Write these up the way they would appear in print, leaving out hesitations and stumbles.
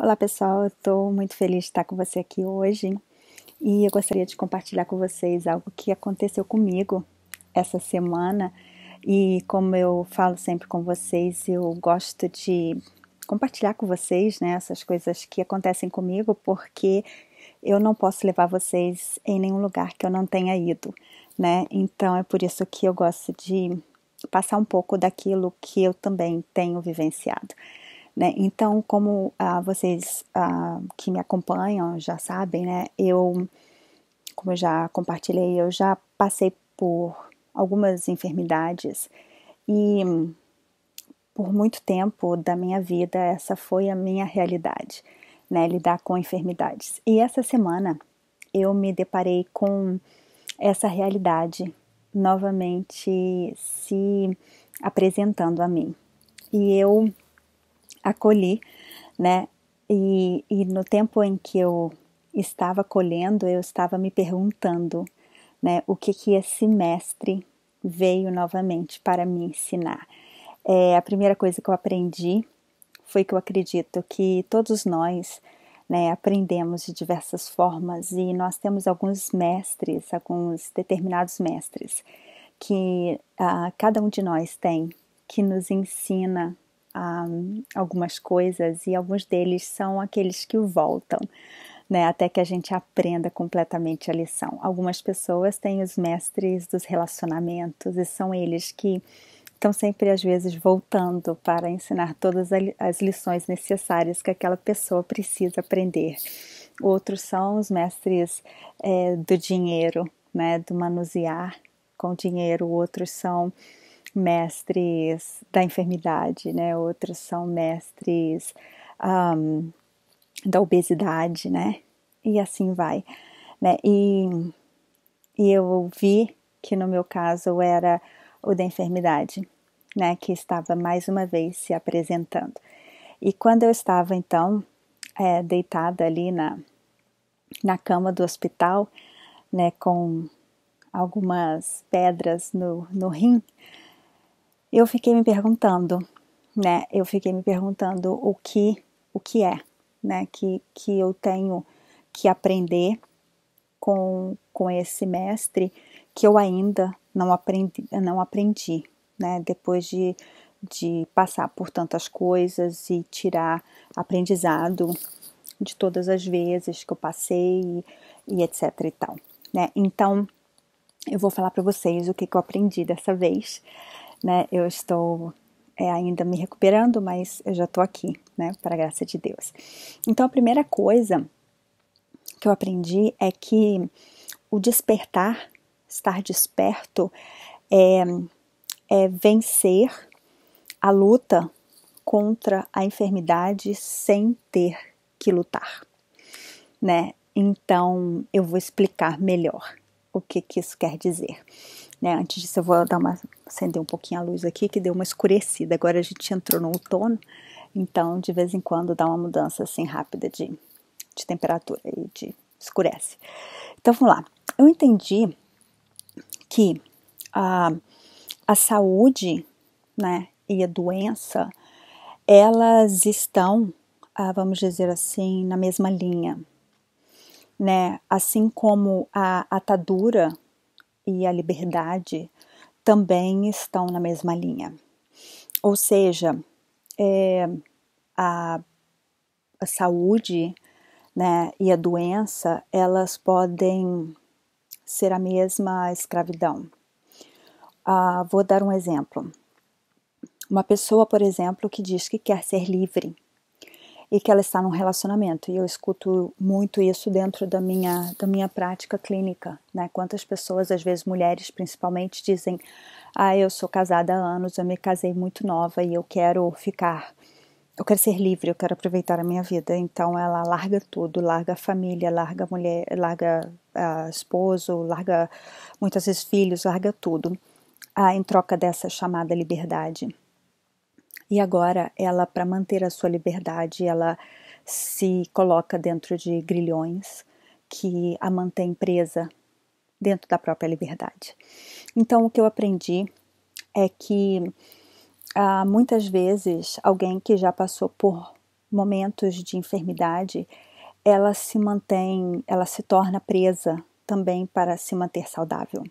Olá pessoal, eu estou muito feliz de estar com você aqui hoje e eu gostaria de compartilhar com vocês algo que aconteceu comigo essa semana. E como eu falo sempre com vocês, eu gosto de compartilhar com vocês, né, essas coisas que acontecem comigo, porque eu não posso levar vocês em nenhum lugar que eu não tenha ido, né? Então é por isso que eu gosto de passar um pouco daquilo que eu também tenho vivenciado, né? Então, como vocês que me acompanham já sabem, né? Como eu já compartilhei, eu já passei por algumas enfermidades e por muito tempo da minha vida essa foi a minha realidade, né? Lidar com enfermidades. E essa semana eu me deparei com essa realidade novamente se apresentando a mim. E eu acolhi, né? E no tempo em que eu estava colhendo, eu estava me perguntando, né, o que esse mestre veio novamente para me ensinar. A primeira coisa que eu aprendi foi que eu acredito que todos nós, né, aprendemos de diversas formas e nós temos alguns mestres, alguns determinados mestres que cada um de nós tem, que nos ensina algumas coisas e alguns deles são aqueles que voltam, né, até que a gente aprenda completamente a lição. Algumas pessoas têm os mestres dos relacionamentos e são eles que estão sempre às vezes voltando para ensinar todas as lições necessárias que aquela pessoa precisa aprender. Outros são os mestres do dinheiro, né, do manusear com dinheiro. Outros são mestres da enfermidade, né? Outros são mestres da obesidade, né? E assim vai, né? E eu vi que no meu caso era o da enfermidade, né? Que estava mais uma vez se apresentando. E quando eu estava então deitada ali na cama do hospital, né? Com algumas pedras no rim, eu fiquei me perguntando, né? Eu fiquei me perguntando o que é, né? Que eu tenho que aprender com esse mestre que eu ainda não aprendi, né? Depois de passar por tantas coisas e tirar aprendizado de todas as vezes que eu passei e etc e tal, né? Então, eu vou falar para vocês o que eu aprendi dessa vez, né? Eu estou ainda me recuperando, mas eu já estou aqui, né? Para a graça de Deus. Então, a primeira coisa que eu aprendi é que o despertar, estar desperto, é vencer a luta contra a enfermidade sem ter que lutar, né? Então, eu vou explicar melhor o que isso quer dizer, né? Antes disso, eu vou acender um pouquinho a luz aqui, que deu uma escurecida. Agora a gente entrou no outono, então de vez em quando dá uma mudança assim rápida de temperatura e escurece. Então vamos lá. Eu entendi que a saúde, né, e a doença, elas estão, vamos dizer assim, na mesma linha, né? Assim como a atadura e a liberdade também estão na mesma linha. Ou seja, a saúde, né, e a doença, elas podem ser a mesma escravidão. Vou dar um exemplo. Uma pessoa, por exemplo, que diz que quer ser livre e que ela está num relacionamento, e eu escuto muito isso dentro da minha prática clínica, né? Quantas pessoas, às vezes mulheres principalmente, dizem: eu sou casada há anos, eu me casei muito nova e eu quero ser livre, eu quero aproveitar a minha vida. Então ela larga tudo, larga a família, larga a mulher, larga esposo, larga muitas vezes filhos, larga tudo, em troca dessa chamada liberdade. E agora ela, para manter a sua liberdade, ela se coloca dentro de grilhões que a mantém presa dentro da própria liberdade. Então o que eu aprendi é que muitas vezes alguém que já passou por momentos de enfermidade, ela se torna presa também para se manter saudável,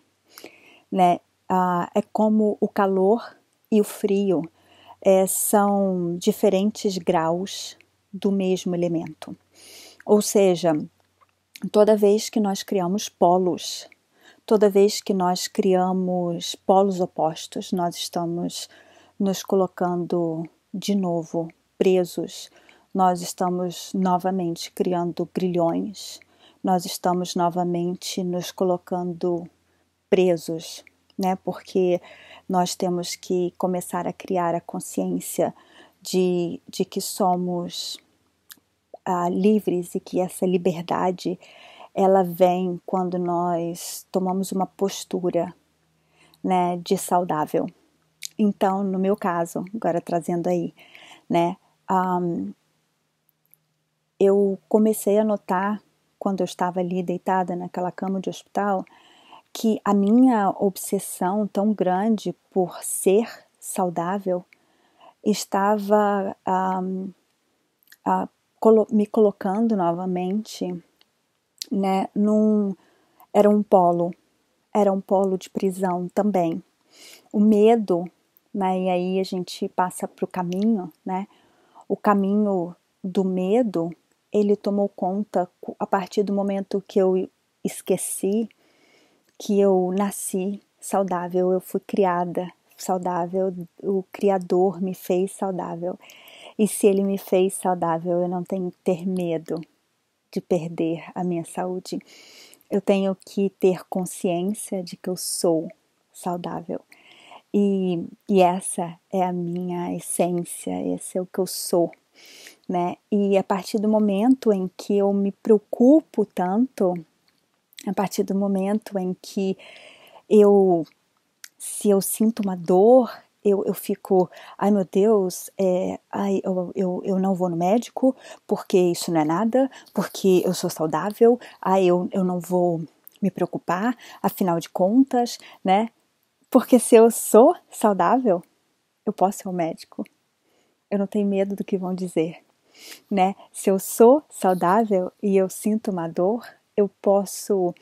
né? É como o calor e o frio são diferentes graus do mesmo elemento. Ou seja, toda vez que nós criamos polos, toda vez que nós criamos polos opostos, nós estamos nos colocando de novo presos, nós estamos novamente criando grilhões, nós estamos novamente nos colocando presos, né? Porque nós temos que começar a criar a consciência de que somos livres e que essa liberdade ela vem quando nós tomamos uma postura, né, de saudável. Então, no meu caso, agora trazendo aí, né, eu comecei a notar, quando eu estava ali deitada naquela cama de hospital, que a minha obsessão tão grande por ser saudável estava me colocando novamente, né, era um polo de prisão também. O medo, né, e aí a gente passa para o caminho, né, o caminho do medo, ele tomou conta a partir do momento que eu esqueci que eu nasci saudável, eu fui criada saudável, o Criador me fez saudável. E se Ele me fez saudável, eu não tenho que ter medo de perder a minha saúde. Eu tenho que ter consciência de que eu sou saudável. E essa é a minha essência, esse é o que eu sou, né? E a partir do momento em que eu me preocupo tanto, a partir do momento em que se eu sinto uma dor, eu fico, ai meu Deus, eu não vou no médico porque isso não é nada, porque eu sou saudável, eu não vou me preocupar, afinal de contas, né? Porque se eu sou saudável, eu posso ir ao médico, eu não tenho medo do que vão dizer, né? Se eu sou saudável e eu sinto uma dor, eu posso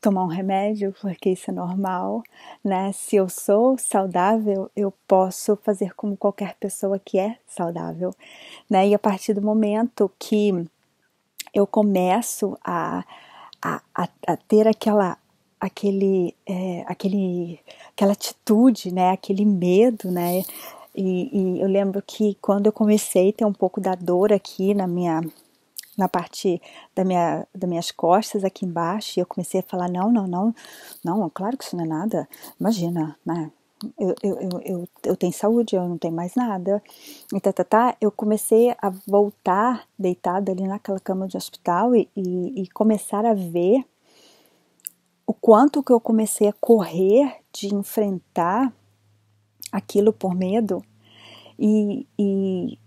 tomar um remédio, porque isso é normal, né? Se eu sou saudável, eu posso fazer como qualquer pessoa que é saudável, né? E a partir do momento que eu começo a ter aquela atitude, né? Aquele medo, né? E eu lembro que quando eu comecei a ter um pouco da dor aqui na parte das minhas costas aqui embaixo, e eu comecei a falar, não, claro que isso não é nada, imagina, né, eu tenho saúde, eu não tenho mais nada, e eu comecei a voltar deitada ali naquela cama de hospital e começar a ver o quanto que eu comecei a correr de enfrentar aquilo por medo, e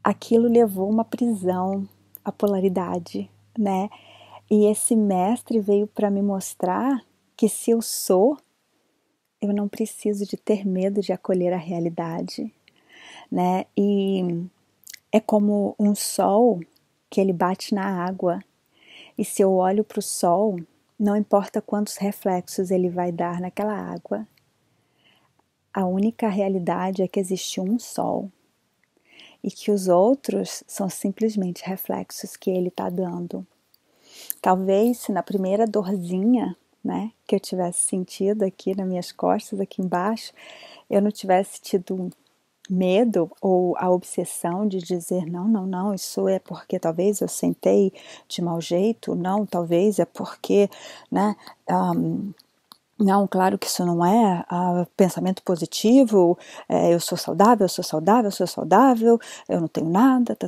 aquilo levou uma prisão, a polaridade, né? E esse mestre veio para me mostrar que se eu sou, eu não preciso de ter medo de acolher a realidade, né? E é como um sol que ele bate na água. E se eu olho para o sol, não importa quantos reflexos ele vai dar naquela água, a única realidade é que existe um sol. E que os outros são simplesmente reflexos que ele está dando. Talvez se na primeira dorzinha, né, que eu tivesse sentido aqui nas minhas costas, aqui embaixo, eu não tivesse tido medo ou a obsessão de dizer não, isso é porque talvez eu sentei de mau jeito, não, talvez é porque, né, não, claro que isso não é pensamento positivo, eu sou saudável, eu não tenho nada,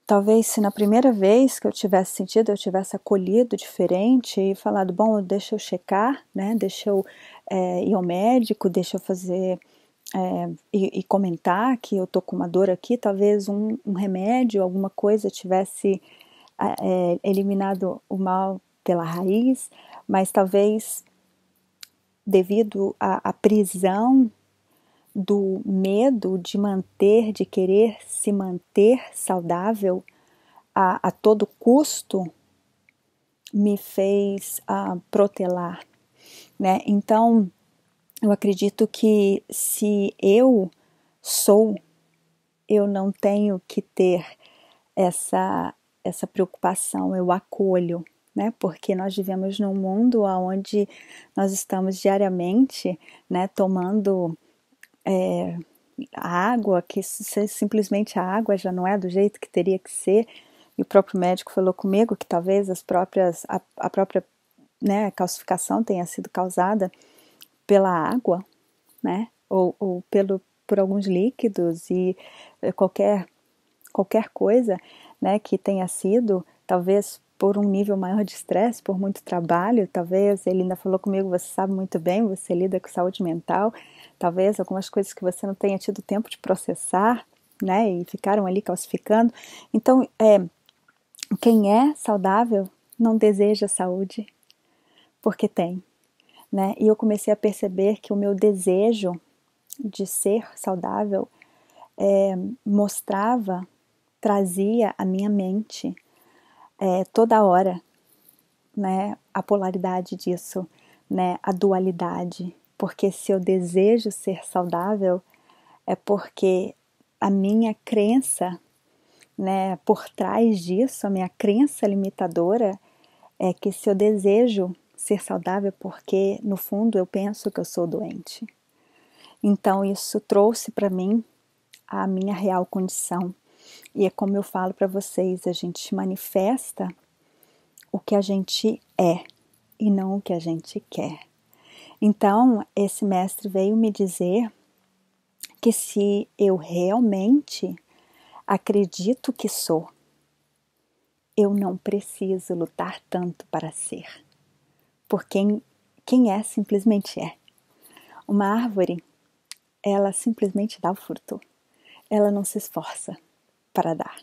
Talvez se na primeira vez que eu tivesse sentido, eu tivesse acolhido diferente e falado, bom, deixa eu checar, né, deixa eu ir ao médico, deixa eu fazer e comentar que eu tô com uma dor aqui, talvez um remédio, alguma coisa tivesse eliminado o mal pela raiz, mas talvez devido à prisão do medo de querer se manter saudável a todo custo, me fez protelar, né? Então, eu acredito que se eu sou, eu não tenho que ter essa preocupação, eu acolho, né? Porque nós vivemos num mundo onde nós estamos diariamente, né, tomando a água, que simplesmente a água já não é do jeito que teria que ser, e o próprio médico falou comigo que talvez a própria, né, calcificação tenha sido causada pela água, né, ou por alguns líquidos e qualquer coisa, né, que tenha sido, talvez por um nível maior de estresse, por muito trabalho, talvez, ele ainda falou comigo, você sabe muito bem, você lida com saúde mental, talvez algumas coisas que você não tenha tido tempo de processar, né, e ficaram ali calcificando. Então, quem é saudável não deseja saúde, porque tem, né, e eu comecei a perceber que o meu desejo de ser saudável trazia à minha mente toda hora, né, a polaridade disso, né, a dualidade, porque se eu desejo ser saudável é porque a minha crença, né, por trás disso, a minha crença limitadora é que se eu desejo ser saudável é porque no fundo eu penso que eu sou doente. Então isso trouxe para mim a minha real condição. E é como eu falo para vocês, a gente manifesta o que a gente é e não o que a gente quer. Então, esse mestre veio me dizer que se eu realmente acredito que sou, eu não preciso lutar tanto para ser. Porque quem é, simplesmente é. Uma árvore, ela simplesmente dá o fruto. Ela não se esforça para dar,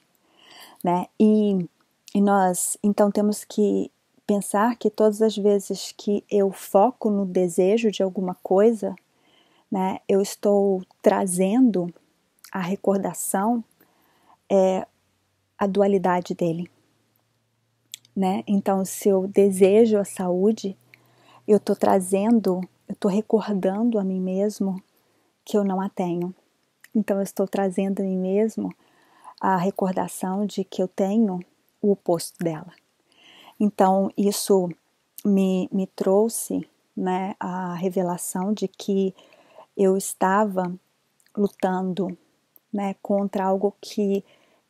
né? E nós, então, temos que pensar que todas as vezes que eu foco no desejo de alguma coisa, né, eu estou trazendo a recordação, a dualidade dele, né? Então, se eu desejo a saúde, eu estou recordando a mim mesmo que eu não a tenho. Então, eu estou trazendo a mim mesmo a recordação de que eu tenho o oposto dela. Então, isso me trouxe, né, a revelação de que eu estava lutando, né, contra algo que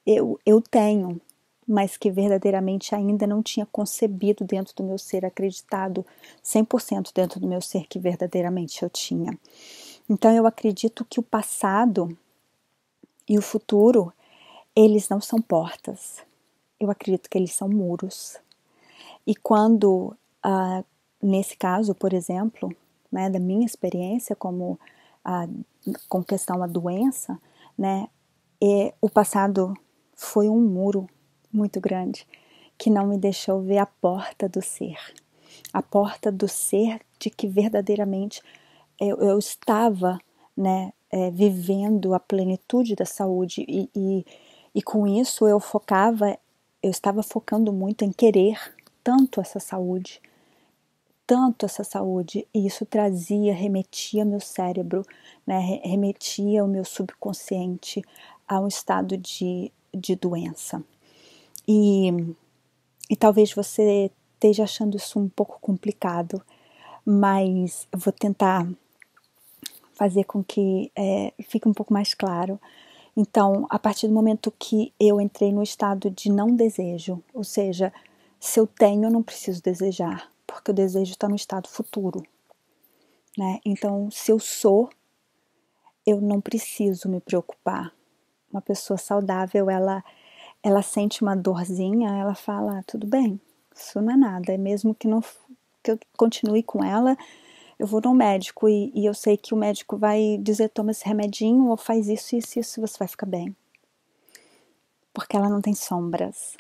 eu tenho, mas que verdadeiramente ainda não tinha concebido dentro do meu ser, acreditado 100% dentro do meu ser que verdadeiramente eu tinha. Então eu acredito que o passado e o futuro, eles não são portas. Eu acredito que eles são muros. E quando, nesse caso, por exemplo, né, da minha experiência com questão à doença, né, o passado foi um muro muito grande que não me deixou ver a porta do ser. A porta do ser de que verdadeiramente eu estava, né, vivendo a plenitude da saúde e com isso eu estava focando muito em querer tanto essa saúde, e isso remetia meu cérebro, né, remetia o meu subconsciente a um estado de doença. E talvez você esteja achando isso um pouco complicado, mas eu vou tentar fazer com que fique um pouco mais claro. Então, a partir do momento que eu entrei no estado de não desejo, ou seja, se eu tenho, eu não preciso desejar, porque o desejo está no estado futuro, né? Então, se eu sou, eu não preciso me preocupar. Uma pessoa saudável, ela sente uma dorzinha, ela fala, tudo bem, isso não é nada, é mesmo que eu continue com ela, eu vou no médico e eu sei que o médico vai dizer, toma esse remedinho ou faz isso, isso, isso, você vai ficar bem. Porque ela não tem sombras,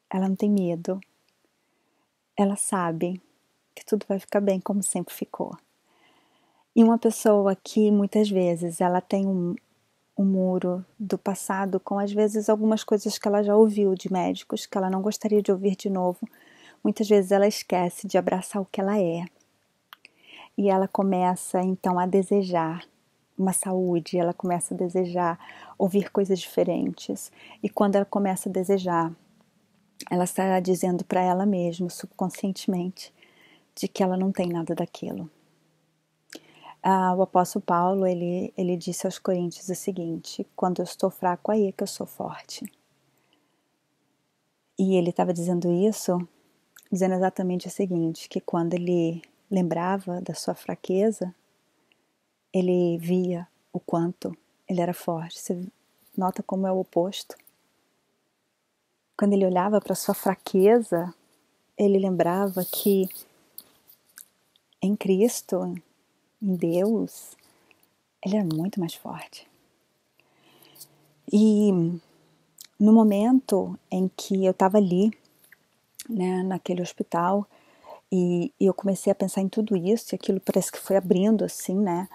ela não tem medo, ela sabe que tudo vai ficar bem como sempre ficou. E uma pessoa que muitas vezes ela tem um muro do passado com às vezes algumas coisas que ela já ouviu de médicos que ela não gostaria de ouvir de novo. Muitas vezes ela esquece de abraçar o que ela é. E ela começa então a desejar uma saúde, ela começa a desejar ouvir coisas diferentes. E quando ela começa a desejar, ela está dizendo para ela mesma, subconscientemente, de que ela não tem nada daquilo. O apóstolo Paulo, ele disse aos Coríntios o seguinte: quando eu estou fraco, aí é que eu sou forte. E ele estava dizendo isso, dizendo exatamente o seguinte, que quando ele lembrava da sua fraqueza, ele via o quanto ele era forte. Você nota como é o oposto? Quando ele olhava para a sua fraqueza, ele lembrava que em Cristo, em Deus, ele era muito mais forte. E no momento em que eu estava ali, né, naquele hospital, e eu comecei a pensar em tudo isso, e aquilo parece que foi abrindo assim, né?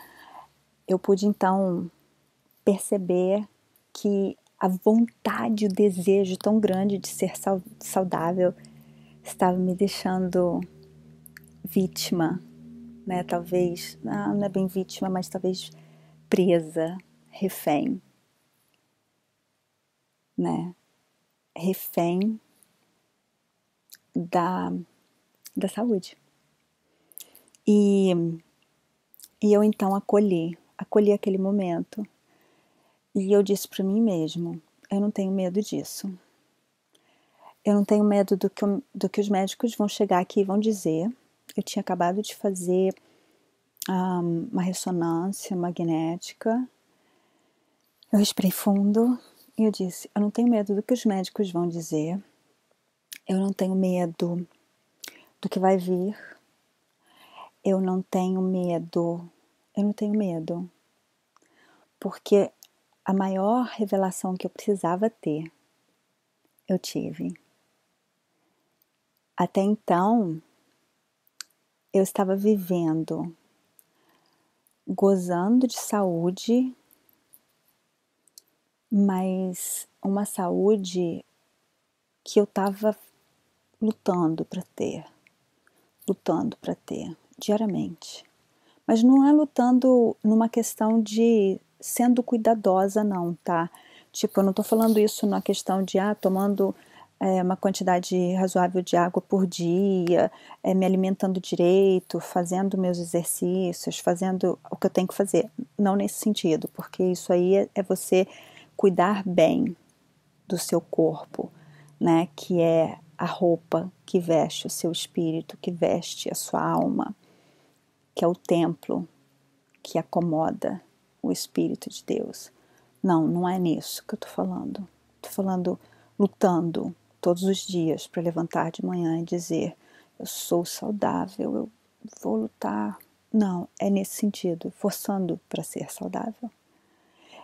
Eu pude então perceber que a vontade, o desejo tão grande de ser saudável estava me deixando vítima, né? Talvez, não é bem vítima, mas talvez presa, refém, né? Refém da saúde. E eu então acolhi aquele momento. E eu disse para mim mesmo, eu não tenho medo disso. Eu não tenho medo do que os médicos vão chegar aqui e vão dizer. Eu tinha acabado de fazer uma ressonância magnética. Eu respirei fundo e eu disse, eu não tenho medo do que os médicos vão dizer. Eu não tenho medo do que vai vir. Eu não tenho medo. Porque a maior revelação que eu precisava ter, eu tive. Até então, eu estava vivendo, gozando de saúde, mas uma saúde que eu estava lutando para ter diariamente. Mas não é lutando numa questão de sendo cuidadosa não, tá? Tipo, eu não tô falando isso na questão de tomando uma quantidade razoável de água por dia, me alimentando direito, fazendo meus exercícios, fazendo o que eu tenho que fazer. Não nesse sentido, porque isso aí é você cuidar bem do seu corpo, né? Que é a roupa que veste o seu espírito, que veste a sua alma, que é o templo que acomoda o Espírito de Deus. Não, não é nisso que eu tô falando. Tô falando lutando todos os dias para levantar de manhã e dizer, eu sou saudável, eu vou lutar. Não, é nesse sentido, forçando para ser saudável.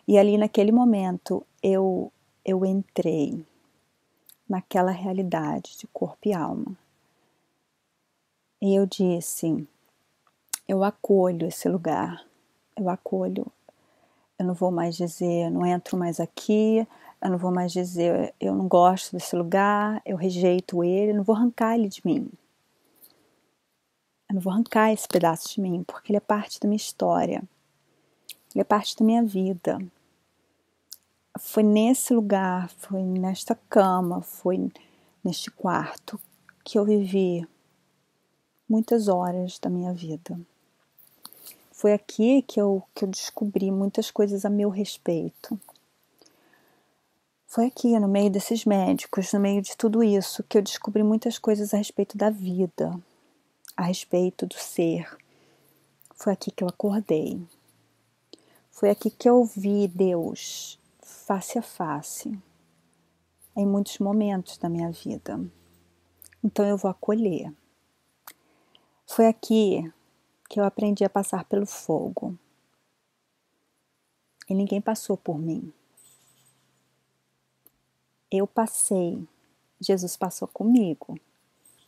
E ali naquele momento eu entrei naquela realidade de corpo e alma. E eu disse, eu acolho esse lugar, eu acolho. Eu não vou mais dizer, eu não entro mais aqui, eu não vou mais dizer, eu não gosto desse lugar, eu rejeito ele, eu não vou arrancar ele de mim. Eu não vou arrancar esse pedaço de mim, porque ele é parte da minha história, ele é parte da minha vida. Foi nesse lugar, foi nesta cama, foi neste quarto que eu vivi muitas horas da minha vida. Foi aqui que eu descobri muitas coisas a meu respeito. Foi aqui, no meio desses médicos, no meio de tudo isso, que eu descobri muitas coisas a respeito da vida, a respeito do ser. Foi aqui que eu acordei. Foi aqui que eu vi Deus face a face, em muitos momentos da minha vida. Então eu vou acolher. Foi aqui que eu aprendi a passar pelo fogo. E ninguém passou por mim. Eu passei. Jesus passou comigo,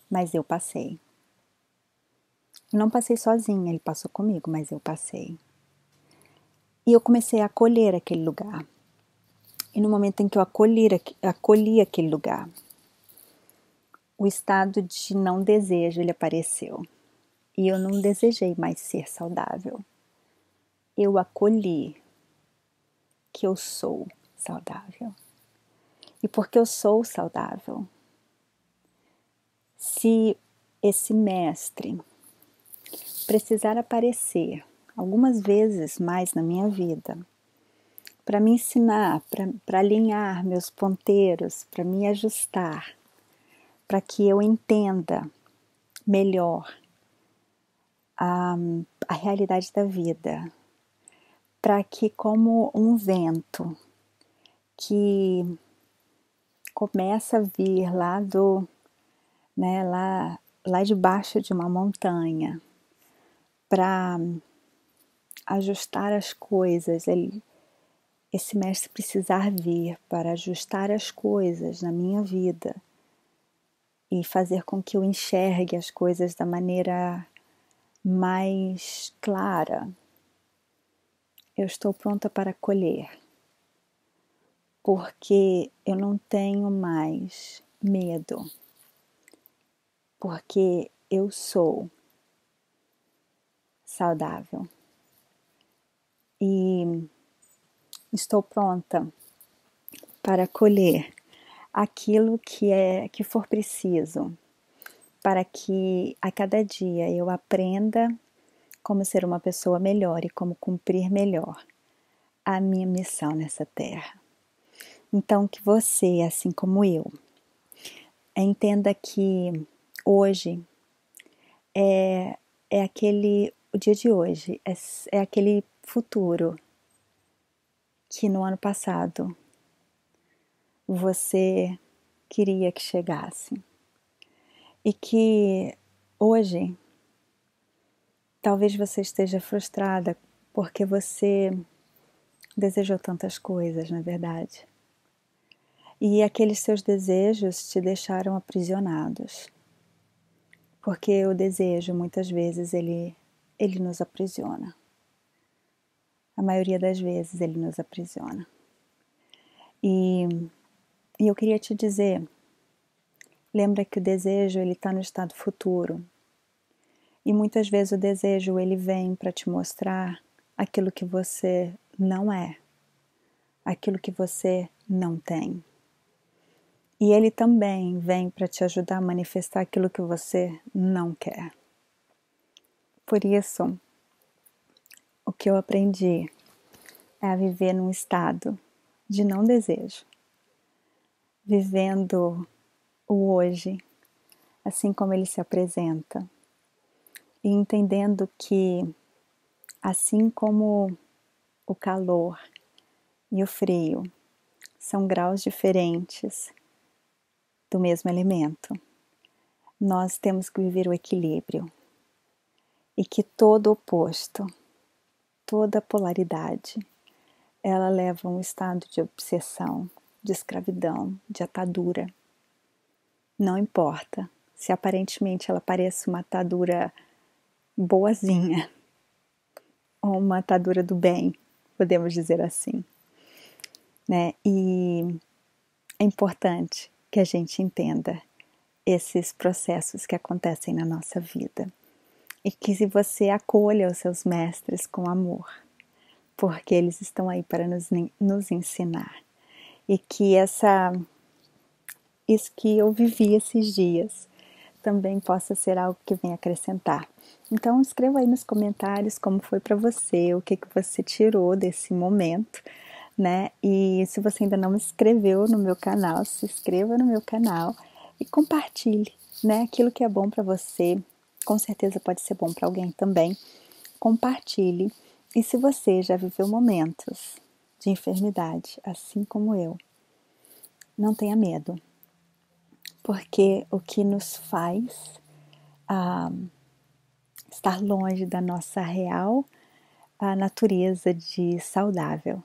mas eu passei. Eu não passei sozinha, ele passou comigo, mas eu passei. E eu comecei a acolher aquele lugar. E no momento em que eu acolhi aquele lugar, o estado de não desejo, ele apareceu. E eu não desejei mais ser saudável. Eu acolhi que eu sou saudável. E porque eu sou saudável, se esse mestre precisar aparecer algumas vezes mais na minha vida, para me ensinar, para alinhar meus ponteiros, para me ajustar, para que eu entenda melhor a realidade da vida, para que, como um vento que começa a vir lá debaixo de uma montanha, para ajustar as coisas, esse mestre precisar vir para ajustar as coisas na minha vida e fazer com que eu enxergue as coisas da maneira mais clara. Eu estou pronta para acolher, porque eu não tenho mais medo, porque eu sou saudável e estou pronta para acolher aquilo que for preciso, para que a cada dia eu aprenda como ser uma pessoa melhor e como cumprir melhor a minha missão nessa terra. Então, que você, assim como eu, entenda que hoje o dia de hoje é aquele futuro que no ano passado você queria que chegasse. E que hoje talvez você esteja frustrada porque você desejou tantas coisas, na verdade. E aqueles seus desejos te deixaram aprisionados. Porque o desejo, muitas vezes, ele nos aprisiona. A maioria das vezes ele nos aprisiona. E eu queria te dizer, lembra que o desejo ele está no estado futuro. E muitas vezes o desejo ele vem para te mostrar aquilo que você não é, aquilo que você não tem. E ele também vem para te ajudar a manifestar aquilo que você não quer. Por isso, o que eu aprendi é a viver num estado de não desejo, vivendo o hoje, assim como ele se apresenta, e entendendo que, assim como o calor e o frio são graus diferentes do mesmo elemento, nós temos que viver o equilíbrio e que todo oposto, toda polaridade, ela leva a um estado de obsessão, de escravidão, de atadura. Não importa se aparentemente ela pareça uma atadura boazinha ou uma atadura do bem, podemos dizer assim, né? E é importante que a gente entenda esses processos que acontecem na nossa vida e que se você acolha os seus mestres com amor, porque eles estão aí para nos ensinar e que isso que eu vivi esses dias também possa ser algo que venha acrescentar. Então escreva aí nos comentários como foi para você, o que você tirou desse momento, né? E se você ainda não me inscreveu no meu canal, se inscreva no meu canal e compartilhe, né? Aquilo que é bom para você, com certeza pode ser bom para alguém também. Compartilhe. E se você já viveu momentos de enfermidade, assim como eu, não tenha medo, porque o que nos faz estar longe da nossa real natureza de saudável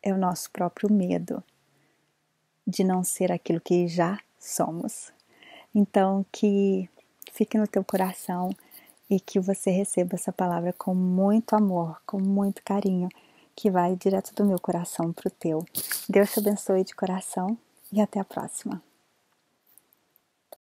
é o nosso próprio medo de não ser aquilo que já somos. Então, que fique no teu coração e que você receba essa palavra com muito amor, com muito carinho, que vai direto do meu coração para o teu. Deus te abençoe de coração e até a próxima.